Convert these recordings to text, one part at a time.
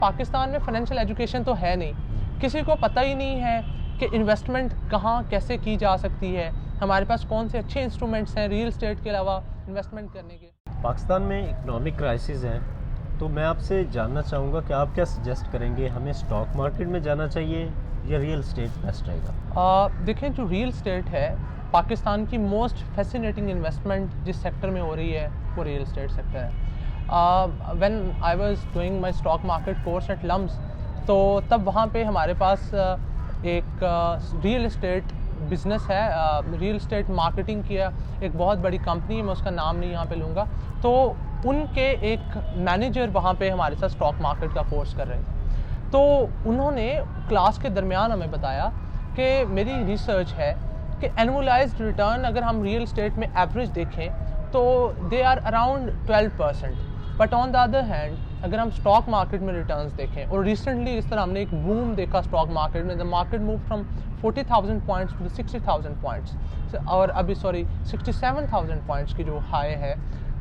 पाकिस्तान में financial education तो है नहीं, किसी को पता ही नहीं है कि इन्वेस्टमेंट कहाँ कैसे की जा सकती है, हमारे पास कौन से अच्छे इंस्ट्रूमेंट्स हैं रियल एस्टेट के अलावा इन्वेस्टमेंट करने के। पाकिस्तान में इकोनॉमिक क्राइसिस है, तो मैं आपसे जानना चाहूँगा कि आप क्या सजेस्ट करेंगे, हमें स्टॉक मार्केट में जाना चाहिए या रियल एस्टेट बेस्ट रहेगा? देखें, जो रियल एस्टेट है पाकिस्तान की मोस्ट फैसिनेटिंग इन्वेस्टमेंट जिस सेक्टर में हो रही है वो रियल एस्टेट सेक्टर है। When I was doing my stock market course at LUMS, तो तब वहाँ पे हमारे पास एक रियल एस्टेट बिज़नेस है, रियल एस्टेट मार्केटिंग किया एक बहुत बड़ी कंपनी है, मैं उसका नाम नहीं यहाँ पे लूँगा। तो उनके एक मैनेजर वहाँ पे हमारे साथ स्टॉक मार्केट का कोर्स कर रहे थे, तो उन्होंने क्लास के दरमियान हमें बताया कि मेरी रिसर्च है कि एनुअलाइज्ड रिटर्न अगर हम रियल एस्टेट में एवरेज देखें तो they are around 12%, but on the other hand अगर हम स्टॉक मार्केट में रिटर्न्स देखें, और रिसेंटली इस तरह हमने एक बूम देखा स्टॉक मार्केट में, the market move from 40,000 points to 60,000 points, और अभी 67,000 पॉइंट्स की जो हाई है,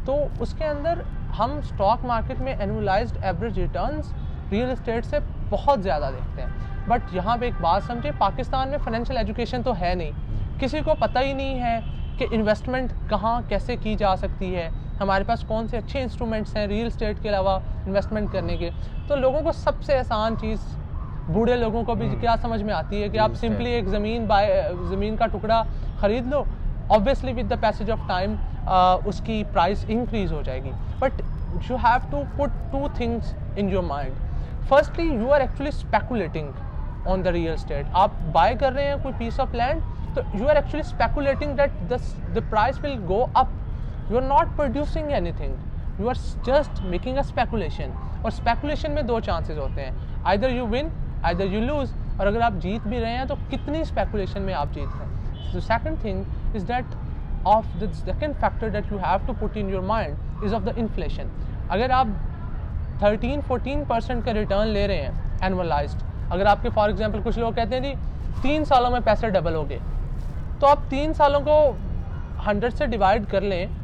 तो उसके अंदर हम स्टॉक मार्केट में annualised average returns real estate से बहुत ज़्यादा देखते हैं। बट यहाँ पे एक बात समझे, पाकिस्तान में फाइनेंशियल एजुकेशन तो है नहीं, किसी को पता ही नहीं है कि इन्वेस्टमेंट कहाँ कैसे की जा सकती है, हमारे पास कौन से अच्छे इंस्ट्रूमेंट्स हैं रियल एस्टेट के अलावा इन्वेस्टमेंट करने के। तो लोगों को सबसे आसान चीज़, बूढ़े लोगों को भी क्या समझ में आती है कि आप सिंपली एक ज़मीन का टुकड़ा ख़रीद लो, obviously with the passage of time उसकी प्राइस इंक्रीज़ हो जाएगी। But you have to put two things in your mind. Firstly you are actually speculating on the real estate. आप बाय कर रहे हैं कोई पीस ऑफ लैंड, तो you are actually speculating that the price will go up. You are not producing anything, you are just making a speculation. और speculation में दो chances होते हैं, either you win either you lose. और अगर आप जीत भी रहे हैं तो कितनी स्पेकुलेशन में आप जीत रहे हैं। The second thing is that of the second factor that you have to put in your mind is of the inflation. अगर आप 13-14% का रिटर्न ले रहे हैं एनुअलाइज्ड, अगर आपके फॉर एग्जांपल कुछ लोग कहते हैं जी 3 सालों में पैसे डबल हो गए, तो आप 3 सालों को 100 से डिवाइड कर लें,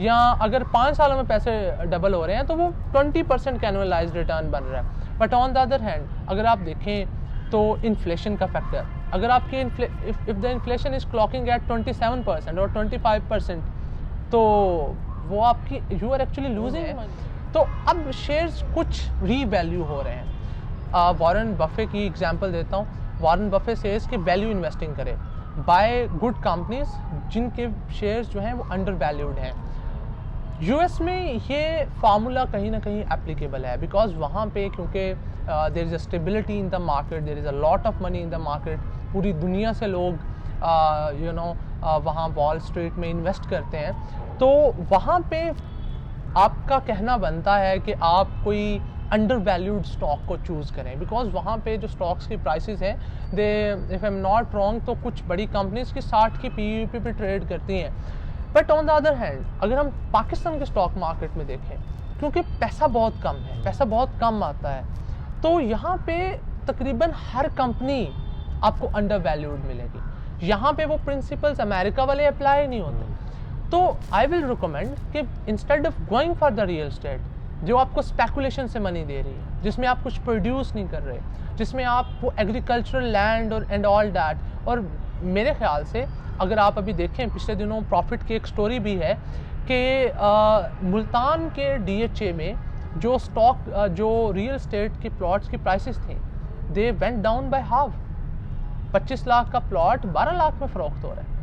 या अगर 5 सालों में पैसे डबल हो रहे हैं तो वो 20% का एनुअलाइज्ड रिटर्न बन रहा है। But on the other hand अगर आप देखें तो इन्फ्लेशन का फैक्टर, अगर आपकी if the inflation is clocking at 27% और 25%, तो वो आपकी यू आर एक्चुअली लूजिंग। तो अब शेयर्स कुछ रीवैल्यू हो रहे हैं। वॉरेन बफे की एग्जांपल देता हूँ। वॉरेन बफे सेज कि वैल्यू इन्वेस्टिंग करें, बाय गुड कंपनीज जिनके शेयर्स जो हैं वो अंडर वैल्यूड हैं। यूएस में ये फार्मूला कहीं ना कहीं एप्लीकेबल है, बिकॉज वहाँ पे क्योंकि there is a stability in the market, there is a lot of money in the market, पूरी दुनिया से लोग वहाँ वॉल स्ट्रीट में इन्वेस्ट करते हैं, तो वहाँ पे आपका कहना बनता है कि आप कोई अंडर वैल्यूड स्टॉक को चूज़ करें, बिकॉज वहाँ पे जो स्टॉक्स की प्राइसेस हैं they, if I am not wrong, तो कुछ बड़ी कंपनीज की 60 की पीईपी पे ट्रेड करती हैं। But on the other hand अगर हम पाकिस्तान के स्टॉक मार्केट में देखें, क्योंकि पैसा बहुत कम है, पैसा बहुत कम आता है, तो यहाँ पे तकरीबन हर कंपनी आपको अंडर वैल्यूड मिलेगी। यहाँ पे वो प्रिंसिपल्स अमेरिका वाले अप्लाई नहीं होते। तो आई विल रिकमेंड कि instead of going for the real estate, जो आपको स्पेकुलेशन से मनी दे रही है, जिसमें आप कुछ प्रोड्यूस नहीं कर रहे, जिसमें आप वो एग्रीकल्चरल लैंड और एंड ऑल दैट, और मेरे ख्याल से अगर आप अभी देखें पिछले दिनों प्रॉफिट की एक स्टोरी भी है कि मुल्तान के डीएचए में जो स्टॉक जो रियल एस्टेट के प्लॉट्स की प्राइसेस थी, they went down by half. 25 lakh का प्लॉट 12 लाख में फ़रोख्त हो रहा है।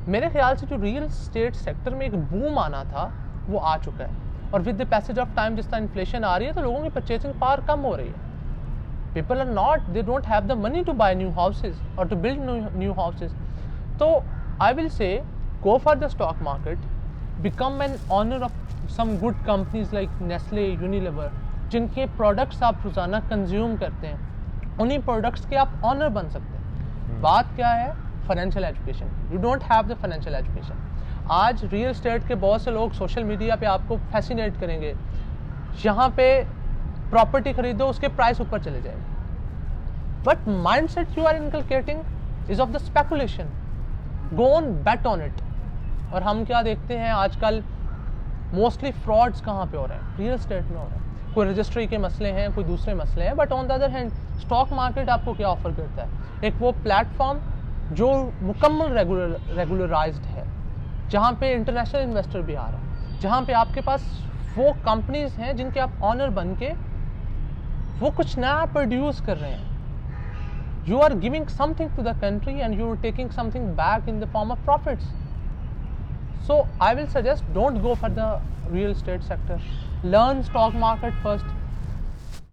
मेरे ख्याल से जो रियल एस्टेट सेक्टर में एक बूम आना था वो आ चुका है, और with the passage of time जिस तरह इन्फ्लेशन आ रही है तो लोगों की परचेसिंग पावर कम हो रही है। People are not, they don't have the money to buy new houses और टू बिल्ड न्यू हाउसेज। तो I will say go for the stock market, become an owner of some good companies like Nestle, Unilever, जिनके products आप रोज़ाना consume करते हैं, उन्हीं products के आप ऑनर बन सकते हैं। बात क्या है? Financial education. You don't have the financial education. आज रियल एस्टेट के बहुत से लोग सोशल मीडिया पे आपको फैसिनेट करेंगे, यहाँ पे प्रॉपर्टी खरीदो उसके प्राइस ऊपर चले जाएंगे, but mind set you are inculcating is of the speculation. Go on bet on it. और हम क्या देखते हैं आजकल, मोस्टली फ्रॉड्स कहाँ पे हो रहे हैं? रियल एस्टेट में हो रहे हैं। कोई रजिस्ट्री के मसले हैं, कोई दूसरे मसले हैं, but on the other hand stock market आपको क्या ऑफर करता है? एक वो प्लेटफॉर्म जो मुकम्मल रेगुलराइज्ड है, जहाँ पे इंटरनेशनल इन्वेस्टर भी आ रहा है, जहाँ पे आपके पास वो कंपनीज हैं जिनके आप ऑनर बन के वो कुछ नया प्रोड्यूस कर रहे हैं. You are giving something to the country and you are taking something back in the form of profits. So I will suggest don't go for the real estate sector. Learn stock market first.